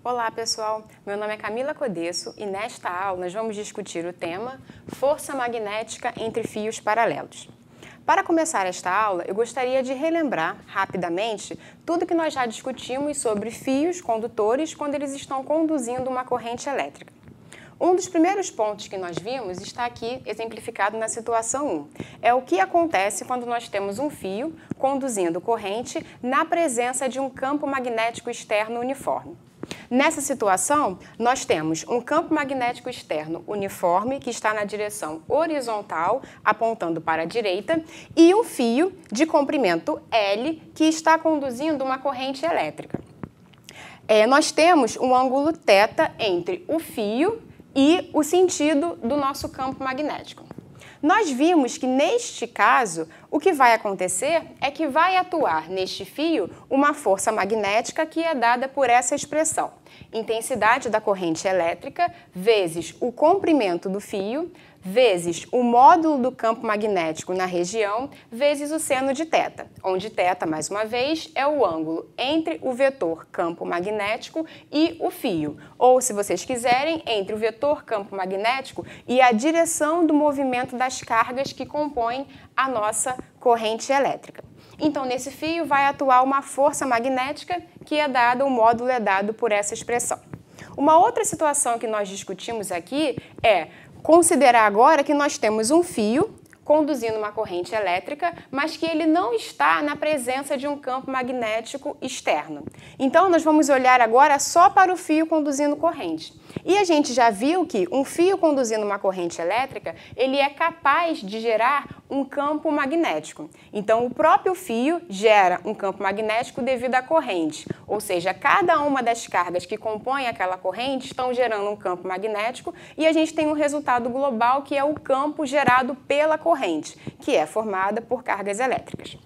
Olá pessoal, meu nome é Camila Codesso e nesta aula nós vamos discutir o tema Força Magnética entre Fios Paralelos. Para começar esta aula, eu gostaria de relembrar rapidamente tudo que nós já discutimos sobre fios condutores quando eles estão conduzindo uma corrente elétrica. Um dos primeiros pontos que nós vimos está aqui exemplificado na situação 1. É o que acontece quando nós temos um fio conduzindo corrente na presença de um campo magnético externo uniforme. Nessa situação, nós temos um campo magnético externo uniforme que está na direção horizontal, apontando para a direita, e um fio de comprimento L que está conduzindo uma corrente elétrica. Nós temos um ângulo θ entre o fio e o sentido do nosso campo magnético. Nós vimos que, neste caso, o que vai acontecer é que vai atuar neste fio uma força magnética que é dada por essa expressão. Intensidade da corrente elétrica vezes o comprimento do fio, vezes o módulo do campo magnético na região, vezes o seno de θ, onde θ, mais uma vez, é o ângulo entre o vetor campo magnético e o fio, ou, se vocês quiserem, entre o vetor campo magnético e a direção do movimento das cargas que compõem a nossa corrente elétrica. Então, nesse fio vai atuar uma força magnética que é dada, o módulo é dado por essa expressão. Uma outra situação que nós discutimos aqui é considerar agora que nós temos um fio conduzindo uma corrente elétrica, mas que ele não está na presença de um campo magnético externo. Então, nós vamos olhar agora só para o fio conduzindo corrente. E a gente já viu que um fio conduzindo uma corrente elétrica, ele é capaz de gerar um campo magnético. Então, o próprio fio gera um campo magnético devido à corrente, ou seja, cada uma das cargas que compõem aquela corrente estão gerando um campo magnético e a gente tem um resultado global que é o campo gerado pela corrente, que é formada por cargas elétricas.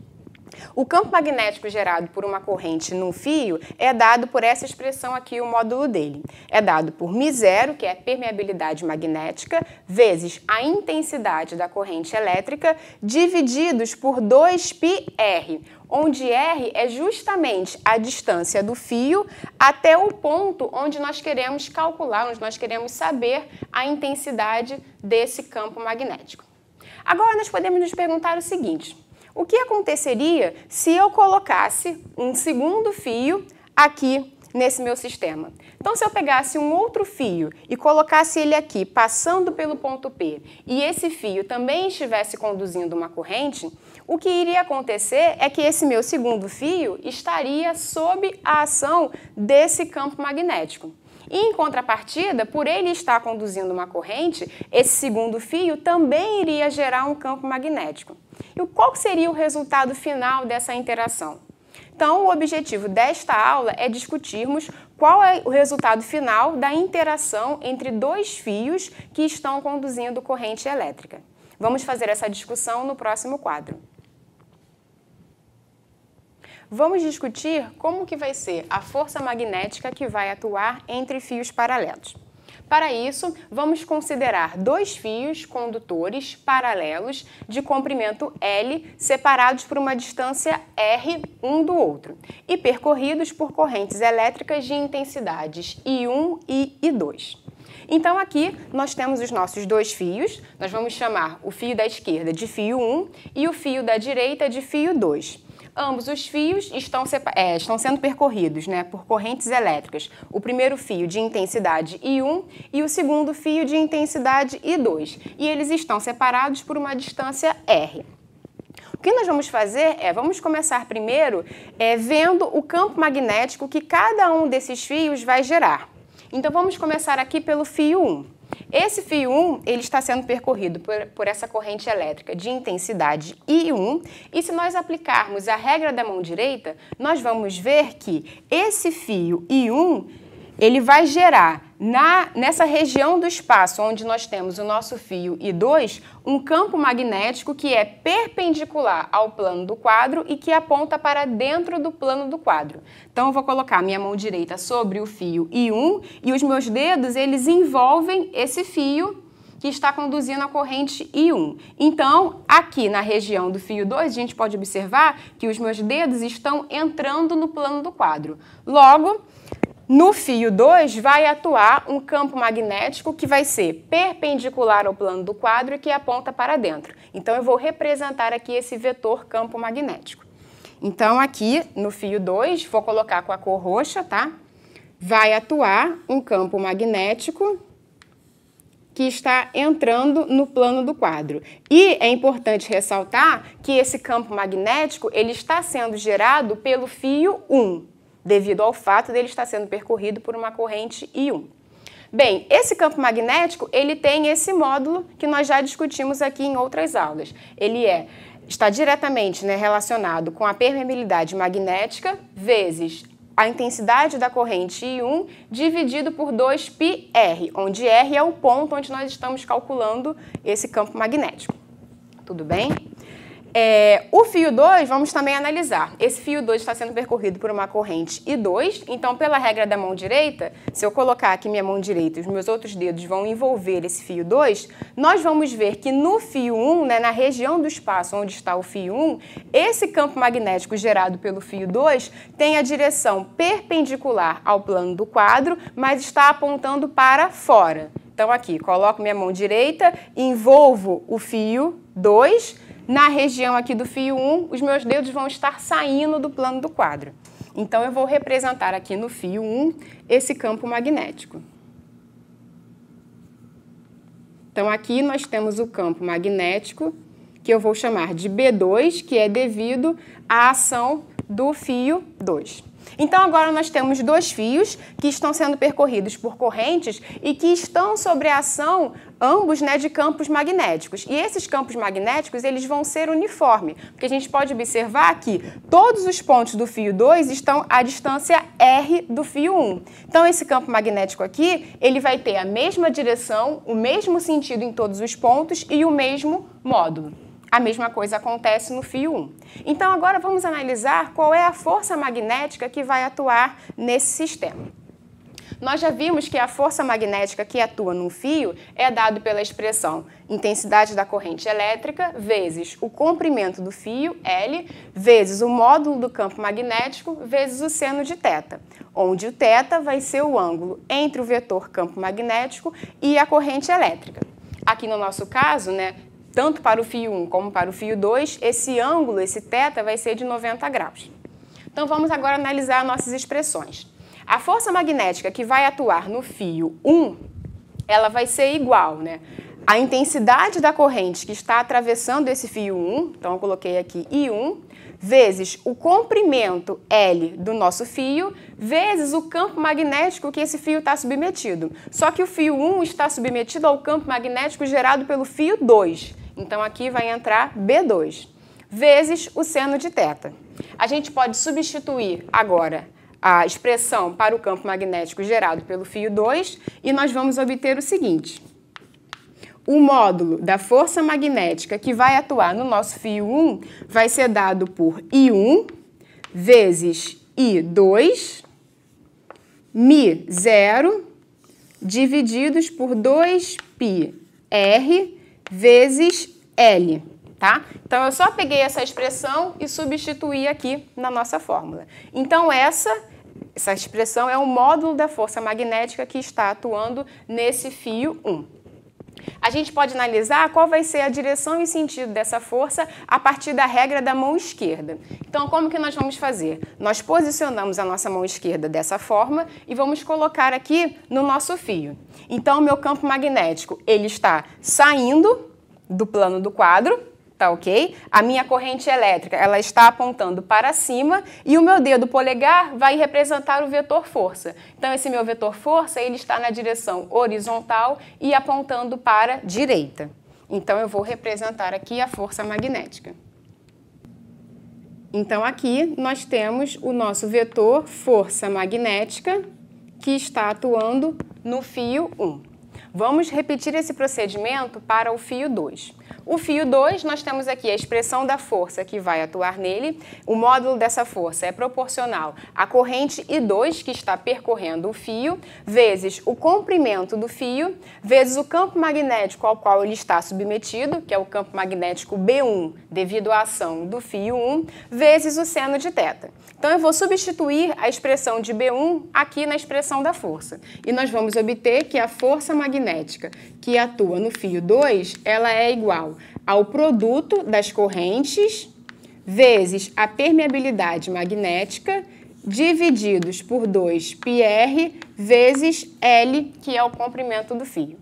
O campo magnético gerado por uma corrente num fio é dado por essa expressão aqui, o módulo dele. É dado por μ0, que é a permeabilidade magnética, vezes a intensidade da corrente elétrica, divididos por 2πr, onde R é justamente a distância do fio até o ponto onde nós queremos calcular, onde nós queremos saber a intensidade desse campo magnético. Agora, nós podemos nos perguntar o seguinte: o que aconteceria se eu colocasse um segundo fio aqui nesse meu sistema? Então, se eu pegasse um outro fio e colocasse ele aqui, passando pelo ponto P, e esse fio também estivesse conduzindo uma corrente, o que iria acontecer é que esse meu segundo fio estaria sob a ação desse campo magnético. E, em contrapartida, por ele estar conduzindo uma corrente, esse segundo fio também iria gerar um campo magnético. E qual seria o resultado final dessa interação? Então, o objetivo desta aula é discutirmos qual é o resultado final da interação entre dois fios que estão conduzindo corrente elétrica. Vamos fazer essa discussão no próximo quadro. Vamos discutir como que vai ser a força magnética que vai atuar entre fios paralelos. Para isso, vamos considerar dois fios condutores paralelos de comprimento L separados por uma distância R um do outro e percorridos por correntes elétricas de intensidades I1 e I2. Então, aqui nós temos os nossos dois fios, nós vamos chamar o fio da esquerda de fio 1 e o fio da direita de fio 2. Ambos os fios estão sendo percorridos, por correntes elétricas. O primeiro fio de intensidade I1 e o segundo fio de intensidade I2. E eles estão separados por uma distância R. O que nós vamos fazer vamos começar primeiro vendo o campo magnético que cada um desses fios vai gerar. Então, vamos começar aqui pelo fio 1. Esse fio 1 ele está sendo percorrido por essa corrente elétrica de intensidade I1 e se nós aplicarmos a regra da mão direita, nós vamos ver que esse fio I1 ele vai gerar nessa região do espaço onde nós temos o nosso fio I2 um campo magnético que é perpendicular ao plano do quadro e que aponta para dentro do plano do quadro. Então, eu vou colocar minha mão direita sobre o fio I1 e os meus dedos eles envolvem esse fio que está conduzindo a corrente I1. Então, aqui na região do fio 2, a gente pode observar que os meus dedos estão entrando no plano do quadro. Logo, No fio 2 vai atuar um campo magnético que vai ser perpendicular ao plano do quadro e que aponta para dentro. Então, eu vou representar aqui esse vetor campo magnético. Então, aqui no fio 2, vou colocar com a cor roxa, tá? Vai atuar um campo magnético que está entrando no plano do quadro. E é importante ressaltar que esse campo magnético ele está sendo gerado pelo fio 1, devido ao fato dele estar sendo percorrido por uma corrente I1. Bem, esse campo magnético ele tem esse módulo que nós já discutimos aqui em outras aulas. Ele está diretamente relacionado com a permeabilidade magnética vezes a intensidade da corrente I1 dividido por 2πr, onde R é o ponto onde nós estamos calculando esse campo magnético. Tudo bem? O fio 2, vamos também analisar. Esse fio 2 está sendo percorrido por uma corrente I2, então, pela regra da mão direita, se eu colocar aqui minha mão direita e os meus outros dedos vão envolver esse fio 2, nós vamos ver que no fio 1, na região do espaço onde está o fio 1, esse campo magnético gerado pelo fio 2 tem a direção perpendicular ao plano do quadro, mas está apontando para fora. Então, aqui, coloco minha mão direita, envolvo o fio 2, na região aqui do fio 1, os meus dedos vão estar saindo do plano do quadro. Então, eu vou representar aqui no fio 1 esse campo magnético. Então, aqui nós temos o campo magnético, que eu vou chamar de B2, que é devido à ação do fio 2. Então, agora nós temos dois fios que estão sendo percorridos por correntes e que estão sob a ação, ambos, de campos magnéticos. E esses campos magnéticos, eles vão ser uniformes, porque a gente pode observar que todos os pontos do fio 2 estão à distância R do fio 1. Então, esse campo magnético aqui, ele vai ter a mesma direção, o mesmo sentido em todos os pontos e o mesmo módulo. A mesma coisa acontece no fio 1. Então, agora vamos analisar qual é a força magnética que vai atuar nesse sistema. Nós já vimos que a força magnética que atua num fio é dado pela expressão intensidade da corrente elétrica vezes o comprimento do fio, L, vezes o módulo do campo magnético, vezes o seno de θ, onde o θ vai ser o ângulo entre o vetor campo magnético e a corrente elétrica. Aqui no nosso caso, tanto para o fio 1 como para o fio 2, esse ângulo, esse θ, vai ser de 90 graus. Então, vamos agora analisar nossas expressões. A força magnética que vai atuar no fio 1, ela vai ser igual, a intensidade da corrente que está atravessando esse fio 1, então eu coloquei aqui I1, vezes o comprimento L do nosso fio, vezes o campo magnético que esse fio está submetido. Só que o fio 1 está submetido ao campo magnético gerado pelo fio 2. Então, aqui vai entrar B2, vezes o seno de θ. A gente pode substituir agora a expressão para o campo magnético gerado pelo fio 2 e nós vamos obter o seguinte. O módulo da força magnética que vai atuar no nosso fio 1 vai ser dado por I1 vezes I2, μ0, divididos por 2πr vezes L, tá? Então, eu só peguei essa expressão e substituí aqui na nossa fórmula. Então, essa expressão é o módulo da força magnética que está atuando nesse fio 1. A gente pode analisar qual vai ser a direção e sentido dessa força a partir da regra da mão esquerda. Então, como que nós vamos fazer? Nós posicionamos a nossa mão esquerda dessa forma e vamos colocar aqui no nosso fio. Então, o meu campo magnético, ele está saindo do plano do quadro, tá ok? A minha corrente elétrica, ela está apontando para cima e o meu dedo polegar vai representar o vetor força. Então, esse meu vetor força, ele está na direção horizontal e apontando para a direita. Então, eu vou representar aqui a força magnética. Então, aqui nós temos o nosso vetor força magnética que está atuando no fio 1. Vamos repetir esse procedimento para o fio 2. O fio 2, nós temos aqui a expressão da força que vai atuar nele. O módulo dessa força é proporcional à corrente I2 que está percorrendo o fio, vezes o comprimento do fio, vezes o campo magnético ao qual ele está submetido, que é o campo magnético B1, devido à ação do fio 1, vezes o seno de θ. Então, eu vou substituir a expressão de B1 aqui na expressão da força. E nós vamos obter que a força magnética que atua no fio 2, ela é igual ao produto das correntes vezes a permeabilidade magnética divididos por 2πr vezes L, que é o comprimento do fio.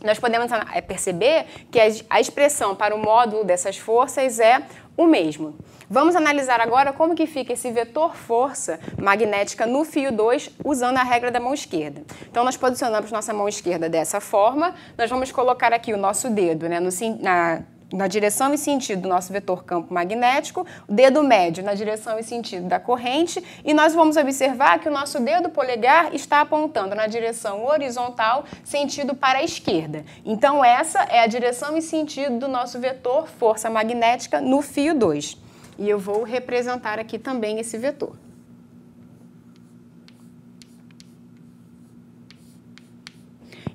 Nós podemos perceber que a expressão para o módulo dessas forças é o mesmo. Vamos analisar agora como que fica esse vetor força magnética no fio 2 usando a regra da mão esquerda. Então, nós posicionamos nossa mão esquerda dessa forma, nós vamos colocar aqui o nosso dedo, né, na direção e sentido do nosso vetor campo magnético, o dedo médio na direção e sentido da corrente, e nós vamos observar que o nosso dedo polegar está apontando na direção horizontal, sentido para a esquerda. Então, essa é a direção e sentido do nosso vetor força magnética no fio 2. E eu vou representar aqui também esse vetor.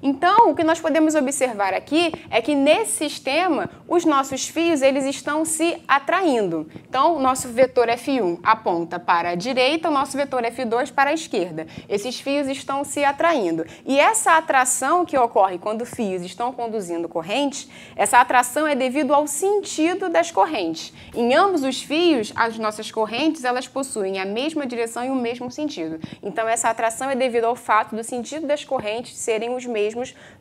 Então, o que nós podemos observar aqui é que nesse sistema, os nossos fios eles estão se atraindo. Então, o nosso vetor F1 aponta para a direita, o nosso vetor F2 para a esquerda. Esses fios estão se atraindo. E essa atração que ocorre quando fios estão conduzindo correntes, essa atração é devido ao sentido das correntes. Em ambos os fios, as nossas correntes, elas possuem a mesma direção e o mesmo sentido. Então, essa atração é devido ao fato do sentido das correntes serem os mesmos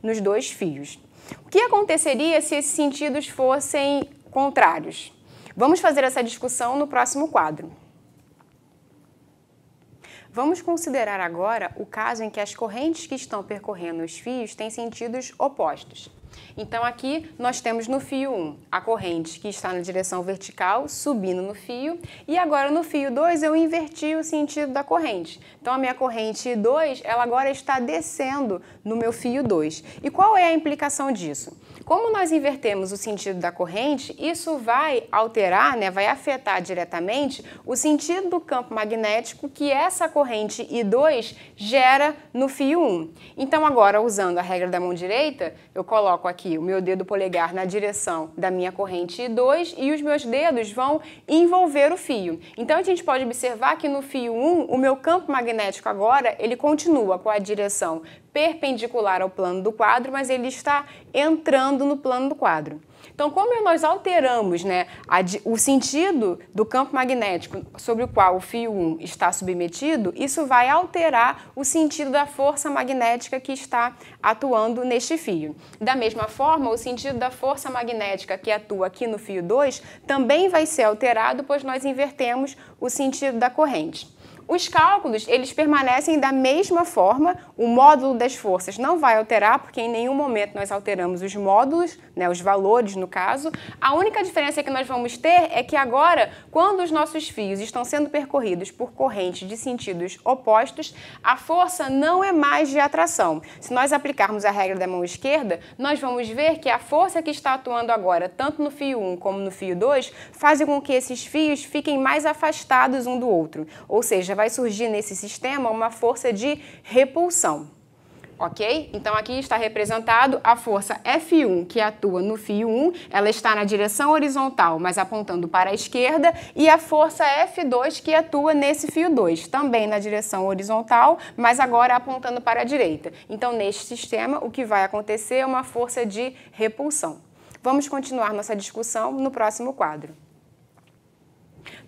nos dois fios. O que aconteceria se esses sentidos fossem contrários? Vamos fazer essa discussão no próximo quadro. Vamos considerar agora o caso em que as correntes que estão percorrendo os fios têm sentidos opostos. Então, aqui nós temos no fio 1 a corrente que está na direção vertical, subindo no fio, e agora no fio 2 eu inverti o sentido da corrente. Então, a minha corrente 2, ela agora está descendo no meu fio 2. E qual é a implicação disso? Como nós invertemos o sentido da corrente, isso vai alterar, vai afetar diretamente o sentido do campo magnético que essa corrente I2 gera no fio 1. Então, agora, usando a regra da mão direita, eu coloco aqui o meu dedo polegar na direção da minha corrente I2 e os meus dedos vão envolver o fio. Então, a gente pode observar que no fio 1, o meu campo magnético agora, ele continua com a direção perpendicular ao plano do quadro, mas ele está entrando no plano do quadro. Então, como nós alteramos o sentido do campo magnético sobre o qual o fio 1 está submetido, isso vai alterar o sentido da força magnética que está atuando neste fio. Da mesma forma, o sentido da força magnética que atua aqui no fio 2 também vai ser alterado, pois nós invertemos o sentido da corrente. Os cálculos, eles permanecem da mesma forma, o módulo das forças não vai alterar, porque em nenhum momento nós alteramos os módulos, os valores no caso. A única diferença que nós vamos ter é que agora, quando os nossos fios estão sendo percorridos por correntes de sentidos opostos, a força não é mais de atração. Se nós aplicarmos a regra da mão esquerda, nós vamos ver que a força que está atuando agora, tanto no fio 1 como no fio 2, faz com que esses fios fiquem mais afastados um do outro, ou seja, vai surgir nesse sistema uma força de repulsão, ok? Então, aqui está representado a força F1 que atua no fio 1, ela está na direção horizontal, mas apontando para a esquerda, e a força F2 que atua nesse fio 2, também na direção horizontal, mas agora apontando para a direita. Então, neste sistema, o que vai acontecer é uma força de repulsão. Vamos continuar nossa discussão no próximo quadro.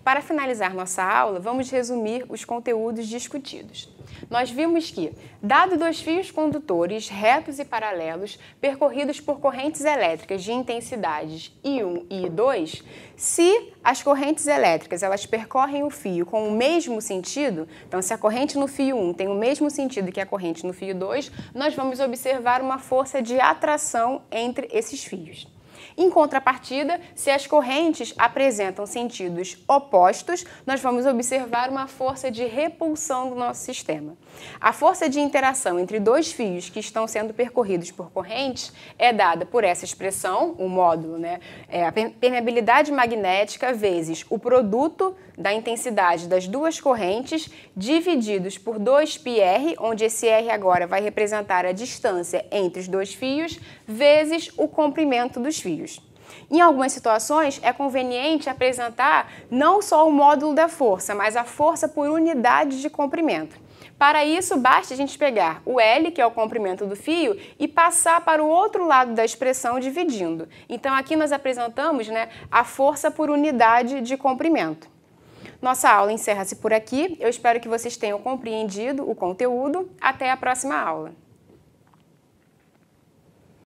Para finalizar nossa aula, vamos resumir os conteúdos discutidos. Nós vimos que, dado dois fios condutores retos e paralelos percorridos por correntes elétricas de intensidades I1 e I2, se as correntes elétricas elas percorrem o fio com o mesmo sentido, então se a corrente no fio 1 tem o mesmo sentido que a corrente no fio 2, nós vamos observar uma força de atração entre esses fios. Em contrapartida, se as correntes apresentam sentidos opostos, nós vamos observar uma força de repulsão do nosso sistema. A força de interação entre dois fios que estão sendo percorridos por correntes é dada por essa expressão, o módulo, a permeabilidade magnética vezes o produto da intensidade das duas correntes divididos por 2πr, onde esse r agora vai representar a distância entre os dois fios, vezes o comprimento dos fios. Em algumas situações, é conveniente apresentar não só o módulo da força, mas a força por unidade de comprimento. Para isso, basta a gente pegar o L, que é o comprimento do fio, e passar para o outro lado da expressão dividindo. Então, aqui nós apresentamos a força por unidade de comprimento. Nossa aula encerra-se por aqui. Eu espero que vocês tenham compreendido o conteúdo. Até a próxima aula.